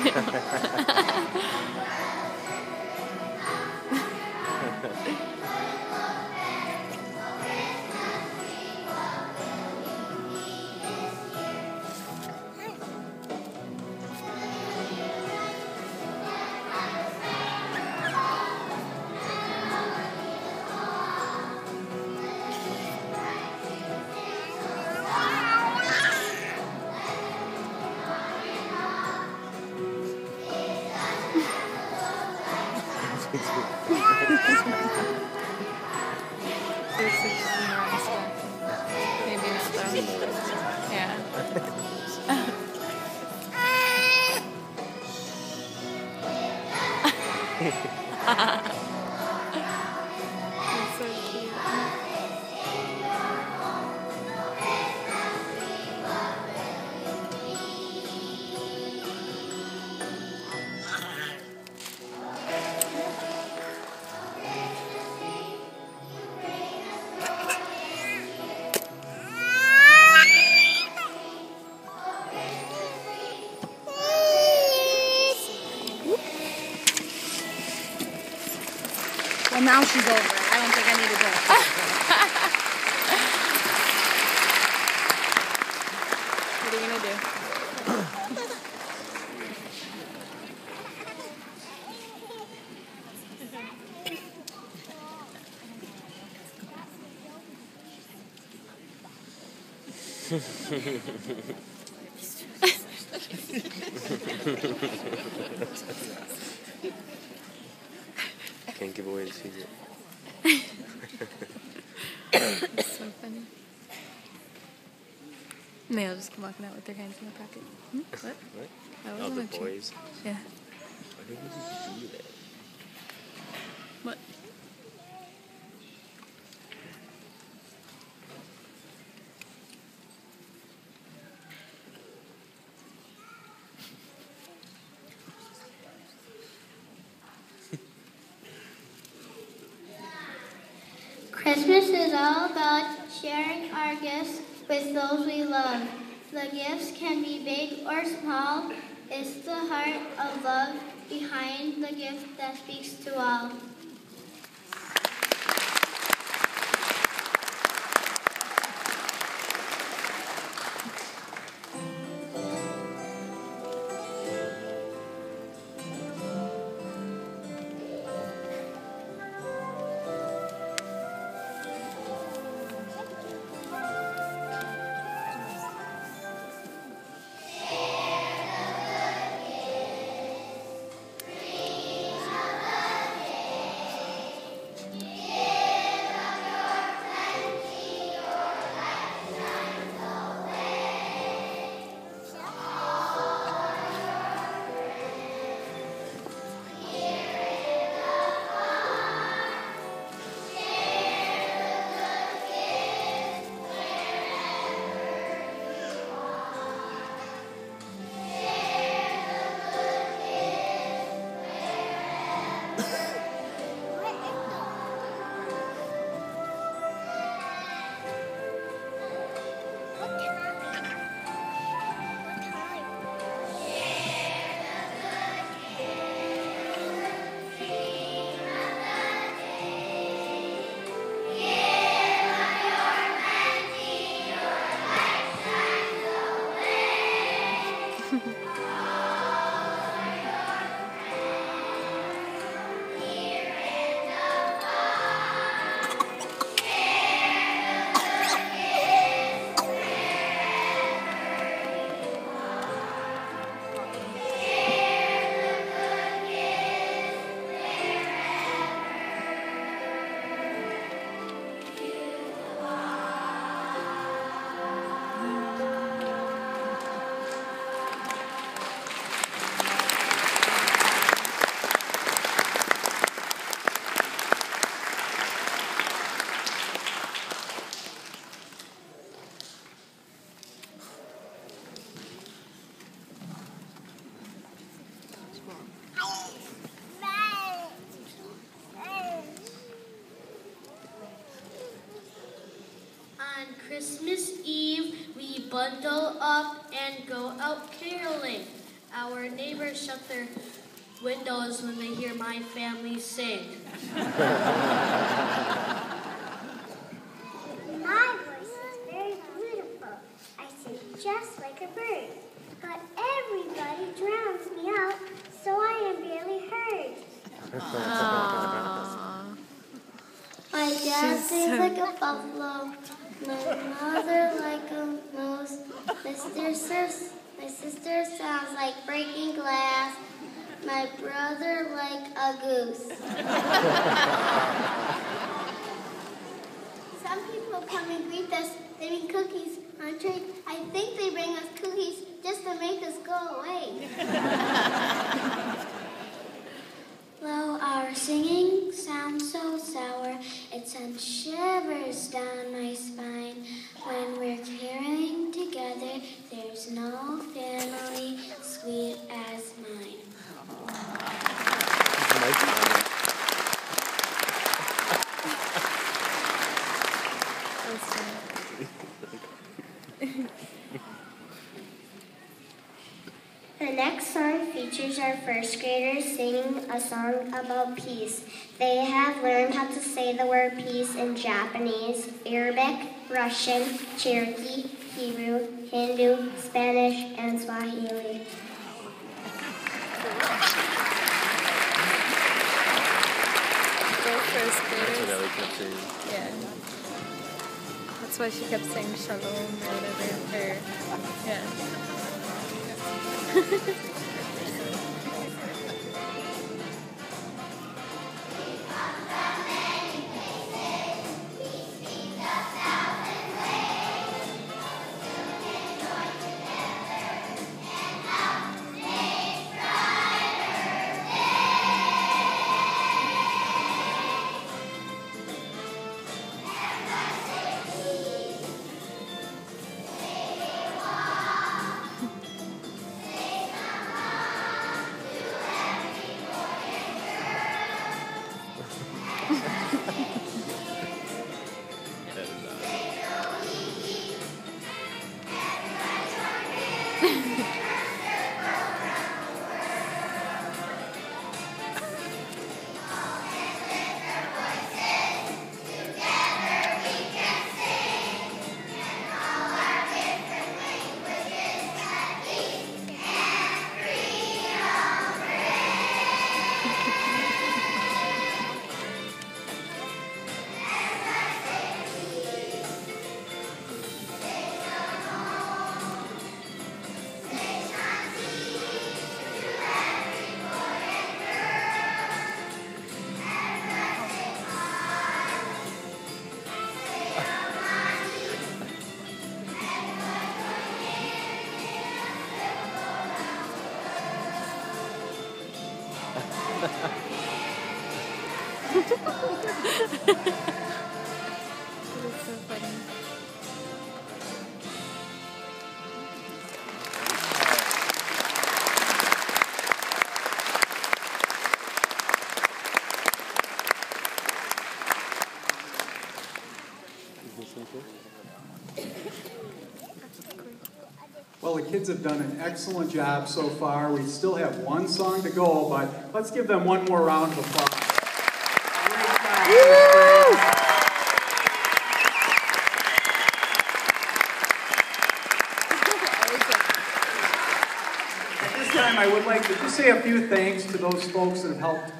Maybe not though. Yeah. That's so cute. Well, now she's over it. I don't think I need to go. What are you gonna do? Can't give away the secret. It's so funny. And they'll just come walking out with their hands in their pocket. What? What? That Oh, wasn't the a treat. boys. Yeah. Why did you do that? What? Christmas is all about sharing our gifts with those we love. The gifts can be big or small. It's the heart of love behind the gift that speaks to all. On Christmas Eve, we bundle up and go out caroling. Our neighbors shut their windows when they hear my family sing. My voice is very beautiful. I sing just like a bird. But everybody drowns me out, so I am barely heard. My dad sings like a buffalo. My mother like a mouse. My sister sounds like breaking glass. My brother like a goose. Some people come and greet us. They bring cookies on tray. I think they bring us cookies just to make us go away. Well, our singing sounds so sour. It sends shivers down my spine. When we're caring together, there's no family sweet as mine. The next song features our first graders singing a song about peace. They have learned how to say the word peace in Japanese, Arabic, Russian, Cherokee, Hebrew, Hindu, Spanish, and Swahili. They're first That's graders. what Ellie kept saying. Yeah. That's why she kept saying shalom or whatever. Or, yeah. That's so funny. Well, the kids have done an excellent job so far. We still have one song to go, but let's give them one more round of applause. Great job. At this time, I would like to just say a few thanks to those folks that have helped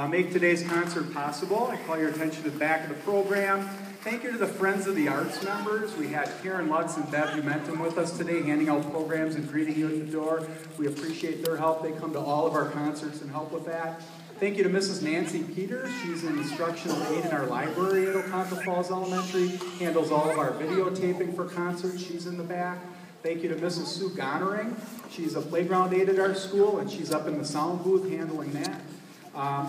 make today's concert possible. I call your attention to the back of the program. Thank you to the Friends of the Arts members. We had Karen Lutz and Bev Umentum with us today, handing out programs and greeting you at the door. We appreciate their help. They come to all of our concerts and help with that. Thank you to Mrs. Nancy Peters. She's an instructional aide in our library at Oconto Falls Elementary, handles all of our videotaping for concerts. She's in the back. Thank you to Mrs. Sue Gonering. She's a playground aide at our school, and she's up in the sound booth handling that.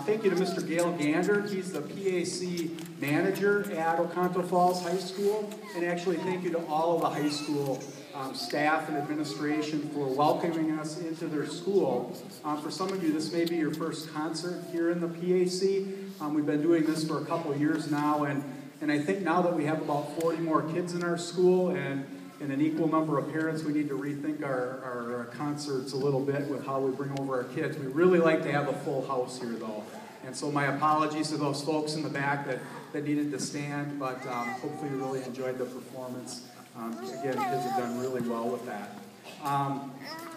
Thank you to Mr. Gail Gander. He's the PAC manager at Oconto Falls High School. And actually, thank you to all of the high school staff and administration for welcoming us into their school. For some of you, this may be your first concert here in the PAC. We've been doing this for a couple of years now, and I think now that we have about 40 more kids in our school, and and an equal number of parents, we need to rethink our concerts a little bit with how we bring over our kids. We really like to have a full house here, though. And so my apologies to those folks in the back that needed to stand, but hopefully you really enjoyed the performance. Again, kids have done really well with that.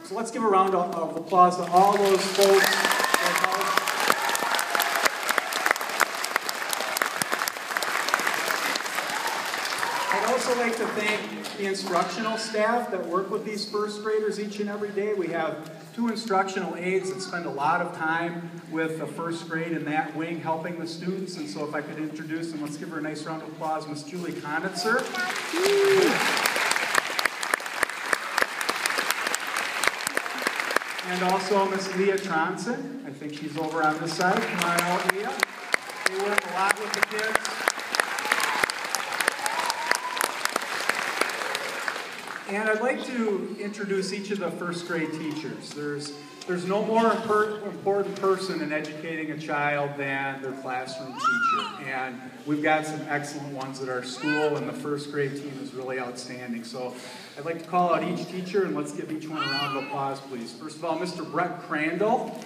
So let's give a round of applause to all those folks that helped. I'd also like to thank the instructional staff that work with these first graders each and every day. We have 2 instructional aides that spend a lot of time with the first grade in that wing helping the students. And so if I could introduce them, let's give her a nice round of applause. Miss Julie Konitzer. And also Miss Leah Tronson. I think she's over on this side. Come on out, Leah. They work a lot with the kids. And I'd like to introduce each of the first grade teachers. There's no more important person in educating a child than their classroom teacher. And we've got some excellent ones at our school, and the first grade team is really outstanding. So I'd like to call out each teacher, and let's give each one a round of applause, please. First of all, Mr. Brett Crandall.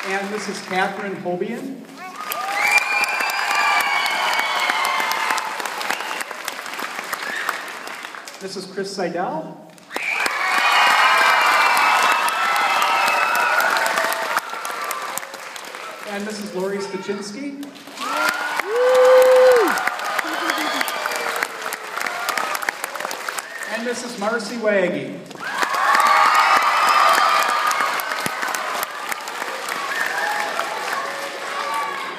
And Mrs. Catherine Hobian. Mrs. Chris Seidel. And Mrs. Lori Stachinsky. And Mrs. Marcy Waggy.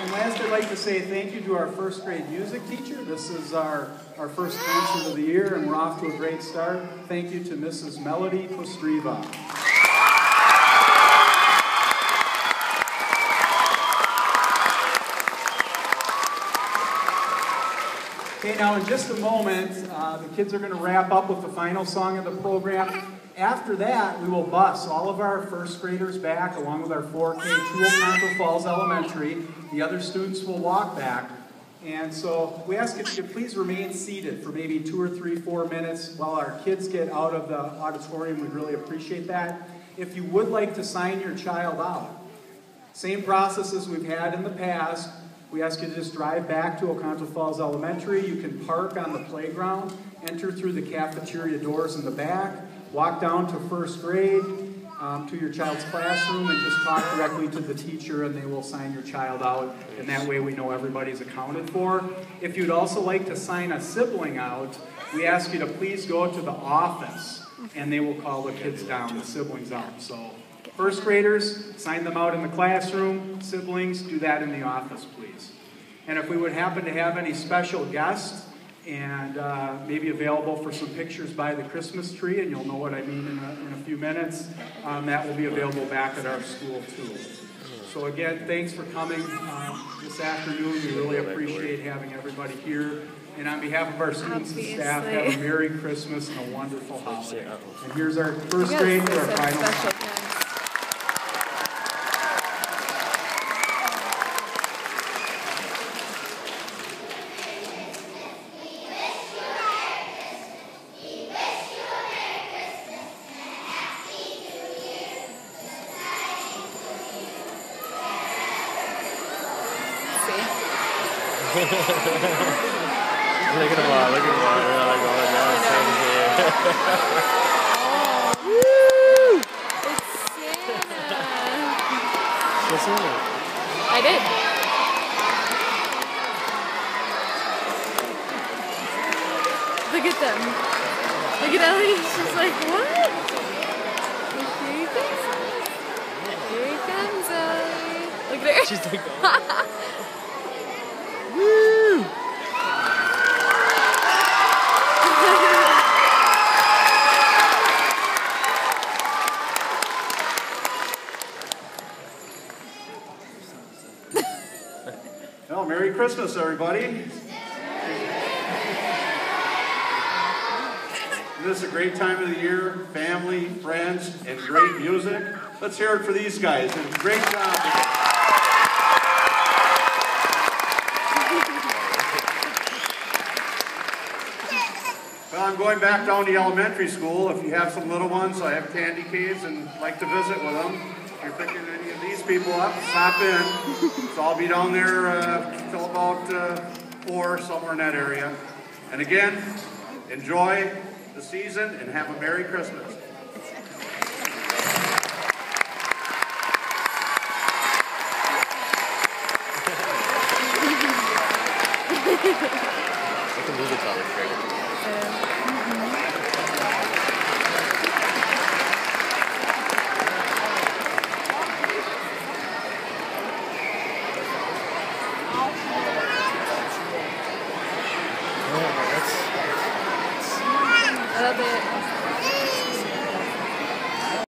And last, I'd like to say thank you to our first grade music teacher. This is our first concert of the year, and we're off to a great start. Thank you to Mrs. Melody Kostriva. Okay, now in just a moment, the kids are going to wrap up with the final song of the program. After that, we will bus all of our first graders back, along with our 4K to Oconto Falls Elementary. The other students will walk back. And so we ask if you could please remain seated for maybe 2 or 3, 4 minutes while our kids get out of the auditorium. We'd really appreciate that. If you would like to sign your child out, same process as we've had in the past. We ask you to just drive back to Oconto Falls Elementary. You can park on the playground, enter through the cafeteria doors in the back, walk down to first grade, to your child's classroom, and just talk directly to the teacher, and they will sign your child out, and that way we know everybody's accounted for. If you'd also like to sign a sibling out, we ask you to please go to the office, and they will call the kids down, the siblings out. So first graders, sign them out in the classroom. Siblings, do that in the office, please. And if we would happen to have any special guests, and maybe available for some pictures by the Christmas tree, and you'll know what I mean in a few minutes. That will be available back at our school too. So again, thanks for coming this afternoon. We really appreciate having everybody here. And on behalf of our students and staff, have a Merry Christmas and a wonderful holiday. And here's our first grade for our final song. Look at them all, look at them all. They're like, oh, now it's time here. Woo! It's Santa. What's Santa? I did. Look at them. Look at Ellie. She's like, what? Here he comes. Here he comes, Ellie. Look at her. She's like, oh. Woo! Well, Merry Christmas, everybody. This is a great time of the year, family, friends, and great music. Let's hear it for these guys. Great job. going back down to elementary school. If you have some little ones, I have candy canes and like to visit with them. If you're picking any of these people up, stop in. So I'll be down there till about 4, somewhere in that area. And again, enjoy the season and have a Merry Christmas. I can move it on the trigger.